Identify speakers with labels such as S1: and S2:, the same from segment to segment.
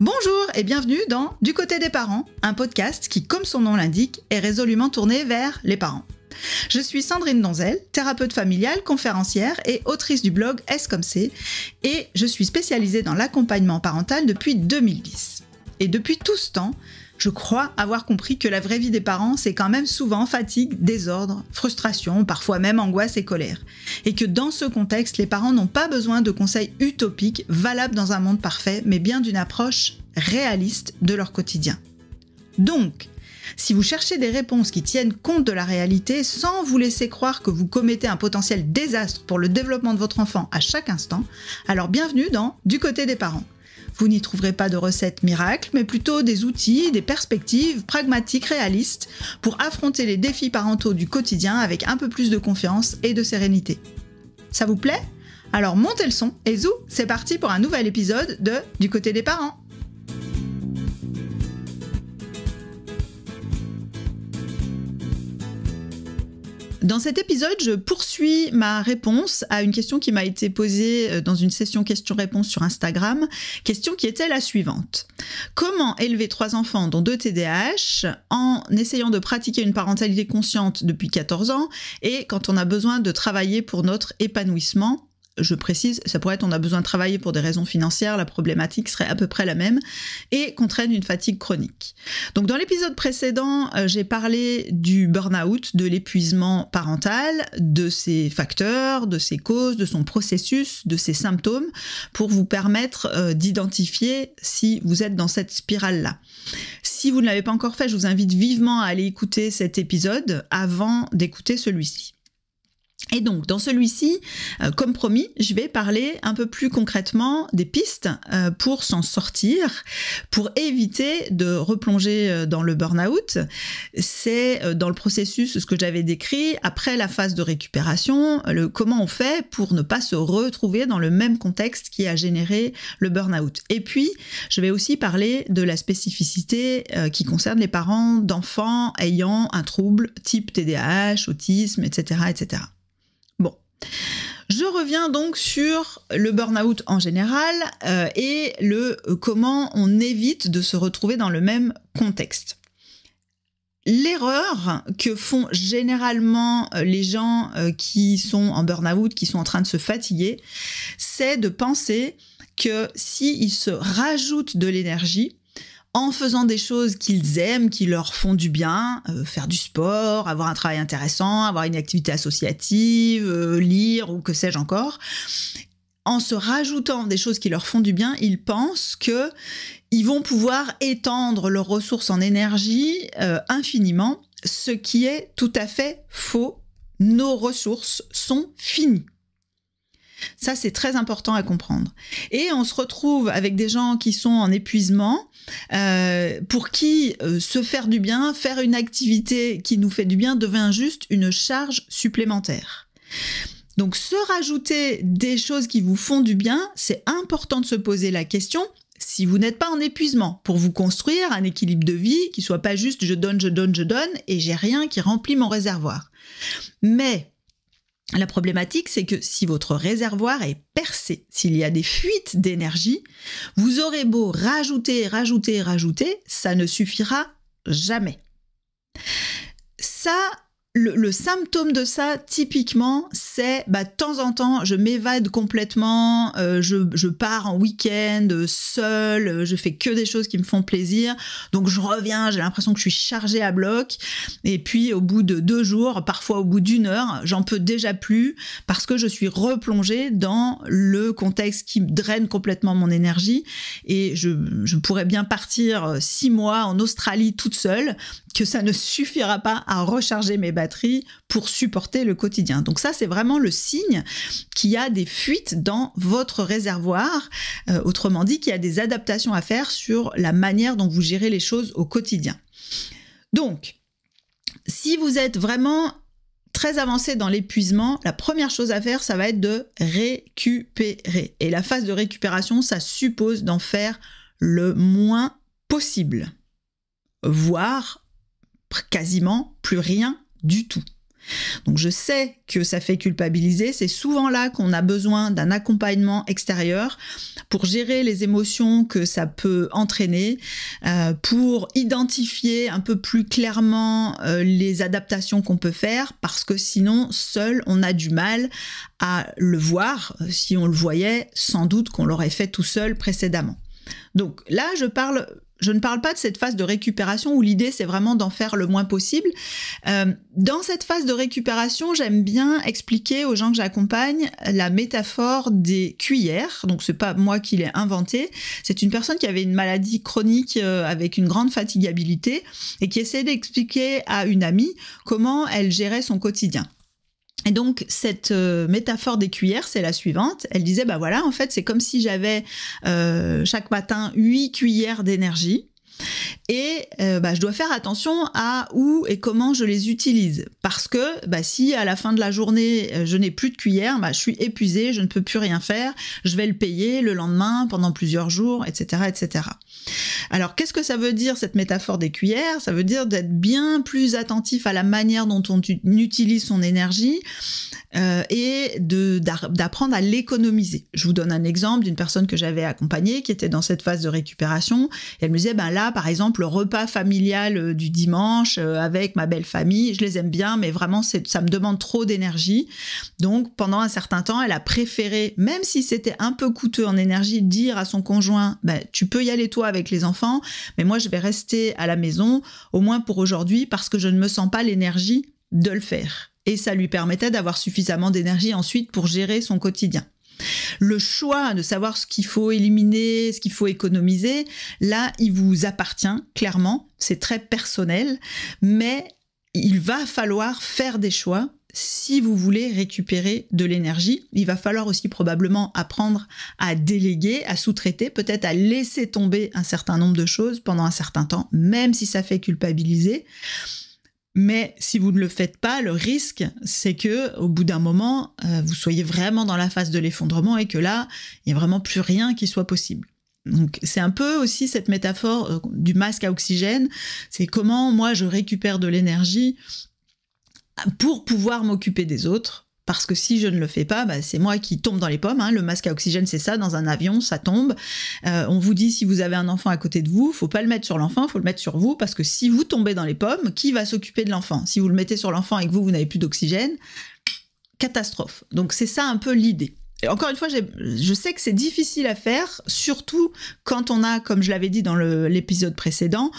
S1: Bonjour et bienvenue dans Du côté des parents, un podcast qui, comme son nom l'indique, est résolument tourné vers les parents. Je suis Sandrine Donzel, thérapeute familiale, conférencière et autrice du blog Est-ce comme c'est, et je suis spécialisée dans l'accompagnement parental depuis 2010. Et depuis tout ce temps, je crois avoir compris que la vraie vie des parents, c'est quand même souvent fatigue, désordre, frustration, parfois même angoisse et colère. Et que dans ce contexte, les parents n'ont pas besoin de conseils utopiques, valables dans un monde parfait, mais bien d'une approche réaliste de leur quotidien. Donc, si vous cherchez des réponses qui tiennent compte de la réalité sans vous laisser croire que vous commettez un potentiel désastre pour le développement de votre enfant à chaque instant, alors bienvenue dans Du côté des parents. Vous n'y trouverez pas de recettes miracles, mais plutôt des outils, des perspectives pragmatiques, réalistes, pour affronter les défis parentaux du quotidien avec un peu plus de confiance et de sérénité. Ça vous plaît ? Alors montez le son et zou, c'est parti pour un nouvel épisode de Du côté des parents. Dans cet épisode, je poursuis ma réponse à une question qui m'a été posée dans une session questions-réponses sur Instagram, question qui était la suivante. Comment élever 3 enfants dont 2 TDAH en essayant de pratiquer une parentalité consciente depuis 14 ans et quand on a besoin de travailler pour notre épanouissement ? Je précise, ça pourrait être on a besoin de travailler pour des raisons financières, la problématique serait à peu près la même, et qu'on traîne une fatigue chronique. Donc dans l'épisode précédent, j'ai parlé du burn-out, de l'épuisement parental, de ses facteurs, de ses causes, de son processus, de ses symptômes, pour vous permettre d'identifier si vous êtes dans cette spirale-là. Si vous ne l'avez pas encore fait, je vous invite vivement à aller écouter cet épisode avant d'écouter celui-ci. Et donc, dans celui-ci, comme promis, je vais parler un peu plus concrètement des pistes pour s'en sortir, pour éviter de replonger dans le burn-out. C'est dans le processus, ce que j'avais décrit, après la phase de récupération, comment on fait pour ne pas se retrouver dans le même contexte qui a généré le burn-out. Et puis, je vais aussi parler de la spécificité qui concerne les parents d'enfants ayant un trouble type TDAH, autisme, etc., etc. Bon, je reviens donc sur le burn-out en général et comment on évite de se retrouver dans le même contexte. L'erreur que font généralement les gens qui sont en burn-out, qui sont en train de se fatiguer, c'est de penser que s'ils se rajoutent de l'énergie, en faisant des choses qu'ils aiment, qui leur font du bien, faire du sport, avoir un travail intéressant, avoir une activité associative, lire ou que sais-je encore, en se rajoutant des choses qui leur font du bien, ils pensent qu'ils vont pouvoir étendre leurs ressources en énergie infiniment, ce qui est tout à fait faux. Nos ressources sont finies. Ça, c'est très important à comprendre. Et on se retrouve avec des gens qui sont en épuisement, pour qui se faire du bien, faire une activité qui nous fait du bien devient juste une charge supplémentaire. Donc, se rajouter des choses qui vous font du bien, c'est important de se poser la question si vous n'êtes pas en épuisement, pour vous construire un équilibre de vie qui soit pas juste je donne et j'ai rien qui remplit mon réservoir. Mais la problématique, c'est que si votre réservoir est percé, s'il y a des fuites d'énergie, vous aurez beau rajouter, ça ne suffira jamais. Ça, le symptôme de ça, typiquement, c'est de temps en temps, je m'évade complètement, je pars en week-end seule, je fais que des choses qui me font plaisir, donc je reviens, j'ai l'impression que je suis chargée à bloc, et puis au bout de 2 jours, parfois au bout d'1 heure, j'en peux déjà plus, parce que je suis replongée dans le contexte qui draine complètement mon énergie, et je pourrais bien partir 6 mois en Australie toute seule, que ça ne suffira pas à recharger mes batteries pour supporter le quotidien. Donc ça, c'est vraiment le signe qu'il y a des fuites dans votre réservoir, autrement dit qu'il y a des adaptations à faire sur la manière dont vous gérez les choses au quotidien. Donc, si vous êtes vraiment très avancé dans l'épuisement, la première chose à faire, ça va être de récupérer. Et la phase de récupération, ça suppose d'en faire le moins possible, voire quasiment plus rien du tout. Donc je sais que ça fait culpabiliser, c'est souvent là qu'on a besoin d'un accompagnement extérieur pour gérer les émotions que ça peut entraîner, pour identifier un peu plus clairement les adaptations qu'on peut faire, parce que sinon, seul, on a du mal à le voir. Si on le voyait, sans doute qu'on l'aurait fait tout seul précédemment. Donc là, je ne parle pas de cette phase de récupération où l'idée, c'est vraiment d'en faire le moins possible. Dans cette phase de récupération, j'aime bien expliquer aux gens que j'accompagne la métaphore des cuillères. Donc, c'est pas moi qui l'ai inventé. C'est une personne qui avait une maladie chronique avec une grande fatigabilité et qui essayait d'expliquer à une amie comment elle gérait son quotidien. Et donc, cette métaphore des cuillères, c'est la suivante. Elle disait, bah voilà, en fait, c'est comme si j'avais chaque matin 8 cuillères d'énergie. Et je dois faire attention à où et comment je les utilise. Parce que si à la fin de la journée, je n'ai plus de cuillère, je suis épuisée, je ne peux plus rien faire, je vais le payer le lendemain pendant plusieurs jours, etc., etc. Alors, qu'est-ce que ça veut dire, cette métaphore des cuillères? Ça veut dire d'être bien plus attentif à la manière dont on utilise son énergie et d'apprendre à l'économiser. Je vous donne un exemple d'une personne que j'avais accompagnée qui était dans cette phase de récupération. Et elle me disait, là, par exemple, le repas familial du dimanche avec ma belle famille, je les aime bien, mais vraiment, ça me demande trop d'énergie. Donc, pendant un certain temps, elle a préféré, même si c'était un peu coûteux en énergie, dire à son conjoint, tu peux y aller toi avec les enfants, mais moi, je vais rester à la maison, au moins pour aujourd'hui, parce que je ne me sens pas l'énergie de le faire. Et ça lui permettait d'avoir suffisamment d'énergie ensuite pour gérer son quotidien. Le choix de savoir ce qu'il faut éliminer, ce qu'il faut économiser, là, il vous appartient, clairement, c'est très personnel, mais il va falloir faire des choix si vous voulez récupérer de l'énergie. Il va falloir aussi probablement apprendre à déléguer, à sous-traiter, peut-être à laisser tomber un certain nombre de choses pendant un certain temps, même si ça fait culpabiliser. Mais si vous ne le faites pas, le risque, c'est que au bout d'un moment, vous soyez vraiment dans la phase de l'effondrement et que là, il n'y a vraiment plus rien qui soit possible. Donc, c'est un peu aussi cette métaphore du masque à oxygène. C'est comment moi, je récupère de l'énergie pour pouvoir m'occuper des autres. Parce que si je ne le fais pas, c'est moi qui tombe dans les pommes. Le masque à oxygène, c'est ça, dans un avion, ça tombe. On vous dit, si vous avez un enfant à côté de vous, faut pas le mettre sur l'enfant, faut le mettre sur vous, parce que si vous tombez dans les pommes, qui va s'occuper de l'enfant? Si vous le mettez sur l'enfant et que vous n'avez plus d'oxygène, catastrophe. Donc c'est ça un peu l'idée. Et encore une fois, je sais que c'est difficile à faire, surtout quand on a, comme je l'avais dit dans l'épisode précédent,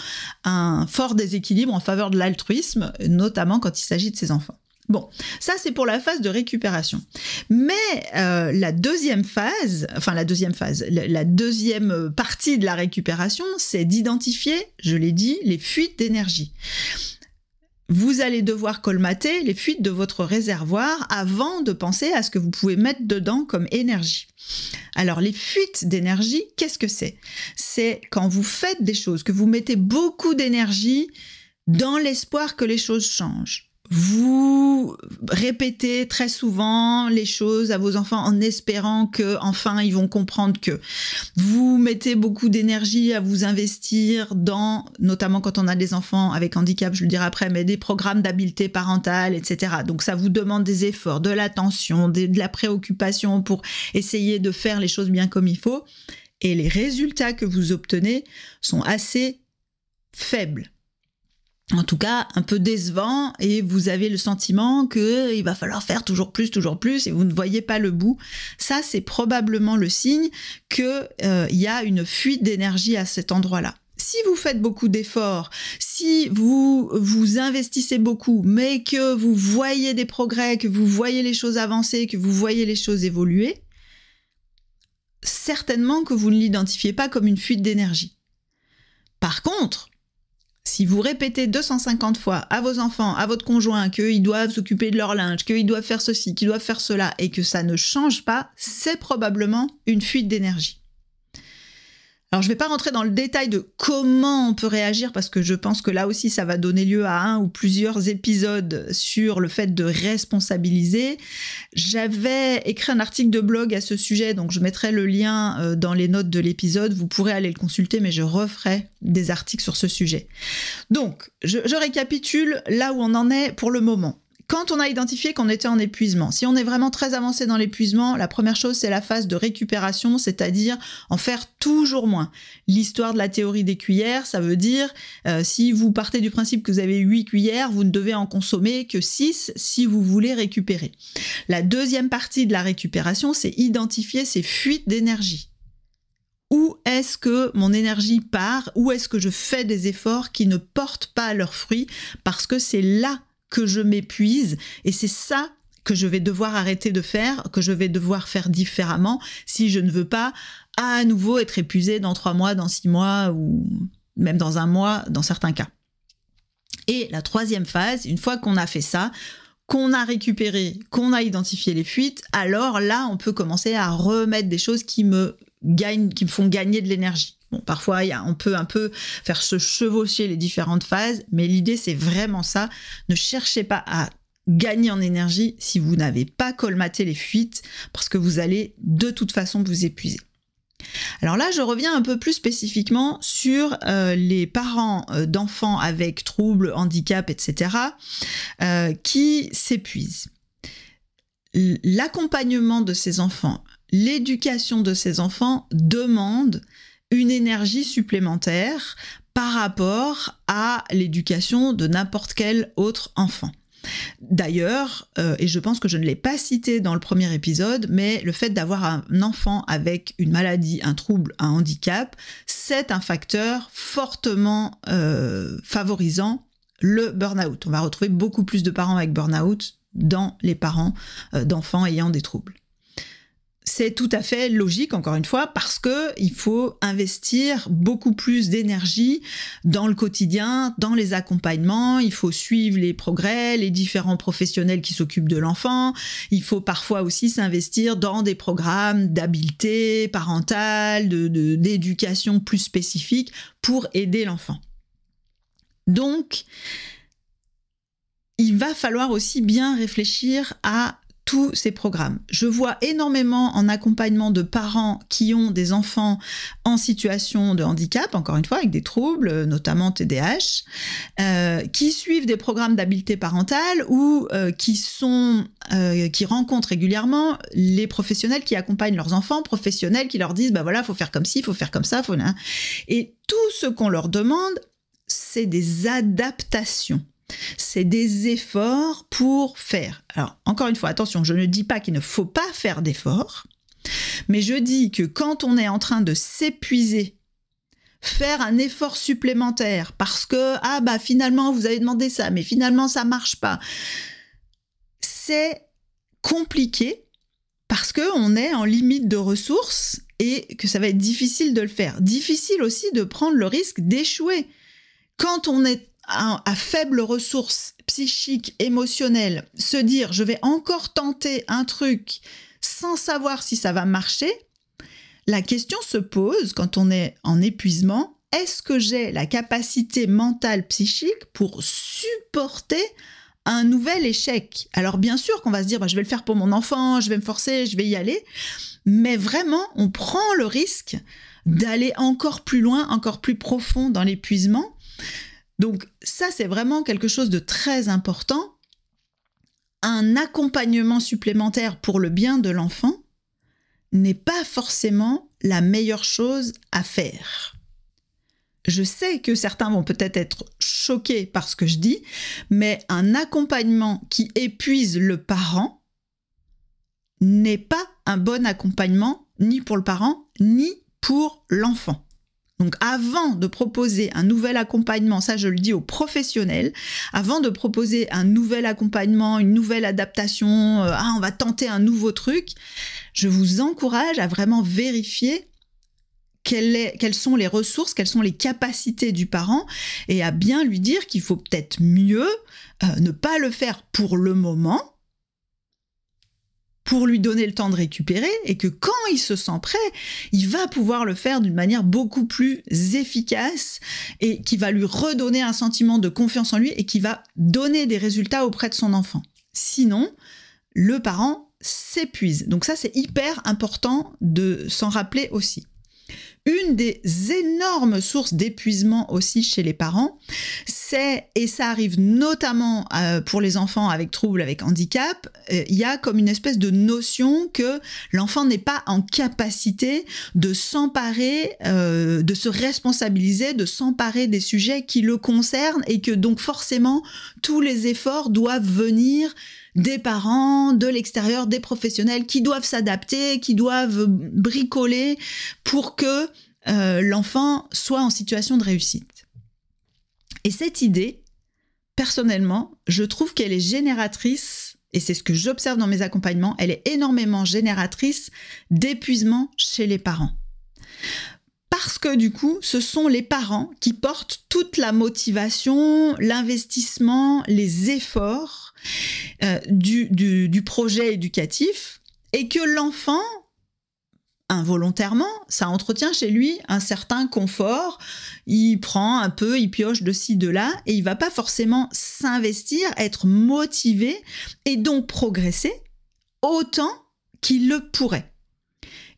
S1: un fort déséquilibre en faveur de l'altruisme, notamment quand il s'agit de ses enfants. Bon, ça c'est pour la phase de récupération. Mais la deuxième partie de la récupération, c'est d'identifier, je l'ai dit, les fuites d'énergie. Vous allez devoir colmater les fuites de votre réservoir avant de penser à ce que vous pouvez mettre dedans comme énergie. Alors, les fuites d'énergie, qu'est-ce que c'est? C'est quand vous faites des choses, que vous mettez beaucoup d'énergie dans l'espoir que les choses changent. Vous répétez très souvent les choses à vos enfants en espérant que enfin ils vont comprendre que. Vous mettez beaucoup d'énergie à vous investir dans, notamment quand on a des enfants avec handicap, je le dirai après, mais des programmes d'habileté parentale, etc. Donc ça vous demande des efforts, de l'attention, de la préoccupation pour essayer de faire les choses bien comme il faut. Et les résultats que vous obtenez sont assez faibles. En tout cas, un peu décevant, et vous avez le sentiment qu'il va falloir faire toujours plus, et vous ne voyez pas le bout. Ça, c'est probablement le signe qu'il y a une fuite d'énergie à cet endroit-là. Si vous faites beaucoup d'efforts, si vous investissez beaucoup, mais que vous voyez des progrès, que vous voyez les choses avancer, que vous voyez les choses évoluer, certainement que vous ne l'identifiez pas comme une fuite d'énergie. Par contre, si vous répétez 250 fois à vos enfants, à votre conjoint, qu'ils doivent s'occuper de leur linge, qu'ils doivent faire ceci, qu'ils doivent faire cela, et que ça ne change pas, c'est probablement une fuite d'énergie. Alors, je ne vais pas rentrer dans le détail de comment on peut réagir, parce que je pense que là aussi, ça va donner lieu à un ou plusieurs épisodes sur le fait de responsabiliser. J'avais écrit un article de blog à ce sujet, donc je mettrai le lien dans les notes de l'épisode. Vous pourrez aller le consulter, mais je referai des articles sur ce sujet. Donc, je récapitule là où on en est pour le moment. quand on a identifié qu'on était en épuisement, si on est vraiment très avancé dans l'épuisement, la première chose, c'est la phase de récupération, c'est-à-dire en faire toujours moins. L'histoire de la théorie des cuillères, ça veut dire, si vous partez du principe que vous avez 8 cuillères, vous ne devez en consommer que 6 si vous voulez récupérer. La deuxième partie de la récupération, c'est identifier ces fuites d'énergie. Où est-ce que mon énergie part? Où est-ce que je fais des efforts qui ne portent pas leurs fruits? Parce que c'est là que je m'épuise et c'est ça que je vais devoir arrêter de faire, que je vais devoir faire différemment si je ne veux pas à nouveau être épuisée dans 3 mois, dans 6 mois ou même dans 1 mois dans certains cas. Et la troisième phase, une fois qu'on a fait ça, qu'on a récupéré, qu'on a identifié les fuites, alors là, on peut commencer à remettre des choses qui me font gagner de l'énergie. Bon, parfois, on peut un peu faire se chevaucher les différentes phases, mais l'idée, c'est vraiment ça. Ne cherchez pas à gagner en énergie si vous n'avez pas colmaté les fuites, parce que vous allez de toute façon vous épuiser. Alors là, je reviens un peu plus spécifiquement sur les parents d'enfants avec troubles, handicap, etc., qui s'épuisent. L'accompagnement de ces enfants, l'éducation de ces enfants demande une énergie supplémentaire par rapport à l'éducation de n'importe quel autre enfant. D'ailleurs, et je pense que je ne l'ai pas cité dans le premier épisode, mais le fait d'avoir un enfant avec une maladie, un trouble, un handicap, c'est un facteur fortement favorisant le burn-out. On va retrouver beaucoup plus de parents avec burn-out dans les parents d'enfants ayant des troubles. C'est tout à fait logique, encore une fois, parce qu'il faut investir beaucoup plus d'énergie dans le quotidien, dans les accompagnements, il faut suivre les progrès, les différents professionnels qui s'occupent de l'enfant, il faut parfois aussi s'investir dans des programmes d'habileté parentale, d'éducation plus spécifiques pour aider l'enfant. Donc, il va falloir aussi bien réfléchir à tous ces programmes. Je vois énormément en accompagnement de parents qui ont des enfants en situation de handicap, encore une fois, avec des troubles, notamment TDAH, qui suivent des programmes d'habileté parentale ou qui rencontrent régulièrement les professionnels qui accompagnent leurs enfants, professionnels qui leur disent, bah voilà, faut faire comme ci, faut faire comme ça, et tout ce qu'on leur demande, c'est des adaptations. C'est des efforts pour faire. Alors, encore une fois, attention, je ne dis pas qu'il ne faut pas faire d'efforts, mais je dis que quand on est en train de s'épuiser, faire un effort supplémentaire parce que, ah bah finalement, vous avez demandé ça, mais finalement, ça marche pas, c'est compliqué parce qu'on est en limite de ressources et que ça va être difficile de le faire. Difficile aussi de prendre le risque d'échouer. Quand on est à faible ressources psychiques, émotionnelles, se dire je vais encore tenter un truc sans savoir si ça va marcher, la question se pose quand on est en épuisement, est-ce que j'ai la capacité mentale, psychique pour supporter un nouvel échec? Alors bien sûr qu'on va se dire bah, je vais le faire pour mon enfant, je vais me forcer, je vais y aller, mais vraiment on prend le risque d'aller encore plus loin, encore plus profond dans l'épuisement. Donc ça, c'est vraiment quelque chose de très important. Un accompagnement supplémentaire pour le bien de l'enfant n'est pas forcément la meilleure chose à faire. Je sais que certains vont peut-être être choqués par ce que je dis, mais un accompagnement qui épuise le parent n'est pas un bon accompagnement ni pour le parent, ni pour l'enfant. Donc avant de proposer un nouvel accompagnement, ça je le dis aux professionnels, avant de proposer un nouvel accompagnement, une nouvelle adaptation, on va tenter un nouveau truc, je vous encourage à vraiment vérifier quelles sont les ressources, quelles sont les capacités du parent et à bien lui dire qu'il faut peut-être mieux ne pas le faire pour le moment, pour lui donner le temps de récupérer et que quand il se sent prêt, il va pouvoir le faire d'une manière beaucoup plus efficace et qui va lui redonner un sentiment de confiance en lui et qui va donner des résultats auprès de son enfant. Sinon, le parent s'épuise. Donc ça, c'est hyper important de s'en rappeler aussi. Une des énormes sources d'épuisement aussi chez les parents, et ça arrive notamment pour les enfants avec troubles, avec handicap, il y a comme une espèce de notion que l'enfant n'est pas en capacité de s'emparer, de se responsabiliser, de s'emparer des sujets qui le concernent et que donc forcément tous les efforts doivent venir des parents, de l'extérieur, des professionnels qui doivent s'adapter, qui doivent bricoler pour que l'enfant soit en situation de réussite. Et cette idée, personnellement, je trouve qu'elle est génératrice, et c'est ce que j'observe dans mes accompagnements, elle est énormément génératrice d'épuisement chez les parents. Parce que du coup, ce sont les parents qui portent toute la motivation, l'investissement, les efforts du projet éducatif et que l'enfant, involontairement, ça entretient chez lui un certain confort. Il prend un peu, il pioche de ci, de là et il va pas forcément s'investir, être motivé et donc progresser autant qu'il le pourrait.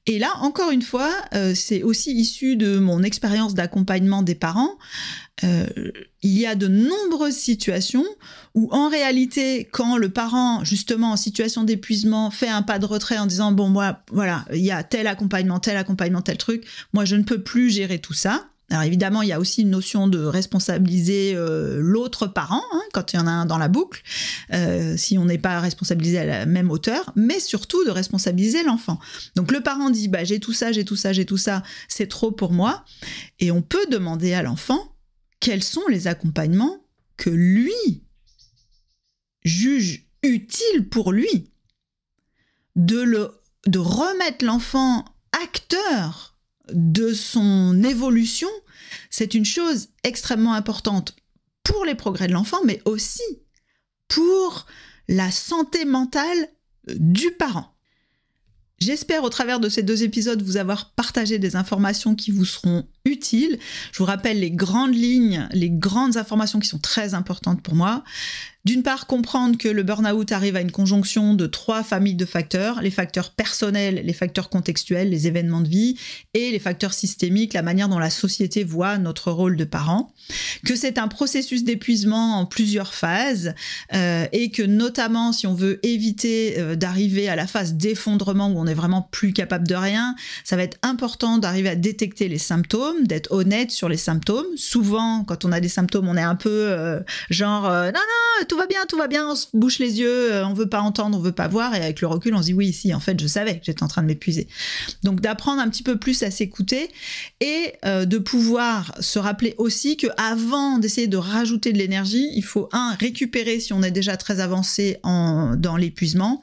S1: Et là, encore une fois, c'est aussi issu de mon expérience d'accompagnement des parents. Il y a de nombreuses situations où, en réalité, quand le parent, justement, en situation d'épuisement, fait un pas de retrait en disant « Bon, moi, voilà, il y a tel accompagnement, tel truc, moi, je ne peux plus gérer tout ça ». Alors évidemment, il y a aussi une notion de responsabiliser l'autre parent, hein, quand il y en a un dans la boucle, si on n'est pas responsabilisé à la même hauteur, mais surtout de responsabiliser l'enfant. Donc le parent dit bah, j'ai tout ça, c'est trop pour moi. Et on peut demander à l'enfant quels sont les accompagnements que lui juge utiles pour lui. De remettre l'enfant acteur de son évolution, c'est une chose extrêmement importante pour les progrès de l'enfant, mais aussi pour la santé mentale du parent. J'espère au travers de ces 2 épisodes vous avoir partagé des informations qui vous seront utiles. Je vous rappelle les grandes lignes, les grandes informations qui sont très importantes pour moi. D'une part, comprendre que le burn-out arrive à une conjonction de 3 familles de facteurs, les facteurs personnels, les facteurs contextuels, les événements de vie, et les facteurs systémiques, la manière dont la société voit notre rôle de parent, que c'est un processus d'épuisement en plusieurs phases, et que notamment si on veut éviter d'arriver à la phase d'effondrement où on n'est vraiment plus capable de rien, ça va être important d'arriver à détecter les symptômes, d'être honnête sur les symptômes. Souvent, quand on a des symptômes, on est un peu non, tout va bien, on se bouche les yeux, on veut pas entendre, on veut pas voir, et avec le recul, on se dit oui, si, en fait, je savais que j'étais en train de m'épuiser. Donc d'apprendre un petit peu plus à s'écouter et de pouvoir se rappeler aussi qu'avant d'essayer de rajouter de l'énergie, il faut récupérer si on est déjà très avancé dans l'épuisement,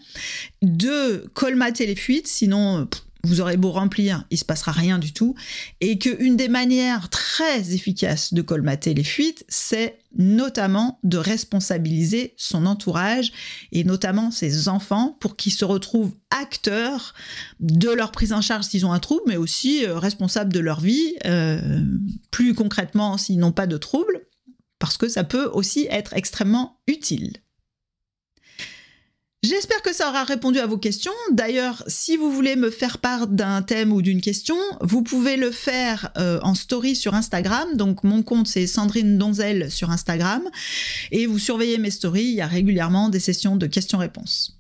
S1: 2, colmater les fuites, sinon vous aurez beau remplir, il se passera rien du tout, et qu'une des manières très efficaces de colmater les fuites, c'est notamment de responsabiliser son entourage, et notamment ses enfants, pour qu'ils se retrouvent acteurs de leur prise en charge s'ils ont un trouble, mais aussi responsables de leur vie, plus concrètement s'ils n'ont pas de trouble, parce que ça peut aussi être extrêmement utile. J'espère que ça aura répondu à vos questions. D'ailleurs, si vous voulez me faire part d'un thème ou d'une question, vous pouvez le faire en story sur Instagram. Donc mon compte c'est Sandrine Donzel sur Instagram. Et vous surveillez mes stories, il y a régulièrement des sessions de questions-réponses.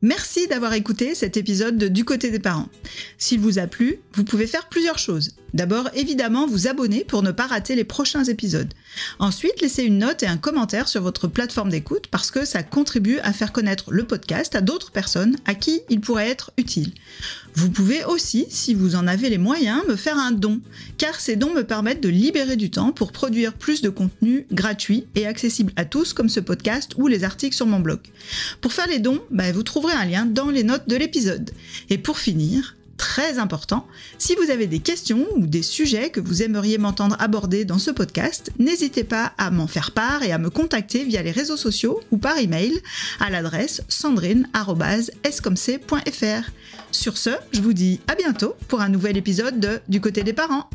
S1: Merci d'avoir écouté cet épisode de Du côté des parents. S'il vous a plu, vous pouvez faire plusieurs choses. D'abord, évidemment, vous abonner pour ne pas rater les prochains épisodes. Ensuite, laissez une note et un commentaire sur votre plateforme d'écoute parce que ça contribue à faire connaître le podcast à d'autres personnes à qui il pourrait être utile. Vous pouvez aussi, si vous en avez les moyens, me faire un don, car ces dons me permettent de libérer du temps pour produire plus de contenu gratuit et accessible à tous comme ce podcast ou les articles sur mon blog. Pour faire les dons, vous trouverez un lien dans les notes de l'épisode. Et pour finir, très important, si vous avez des questions ou des sujets que vous aimeriez m'entendre aborder dans ce podcast, n'hésitez pas à m'en faire part et à me contacter via les réseaux sociaux ou par email à l'adresse sandrine@scomc.fr. Sur ce, je vous dis à bientôt pour un nouvel épisode de Du côté des parents.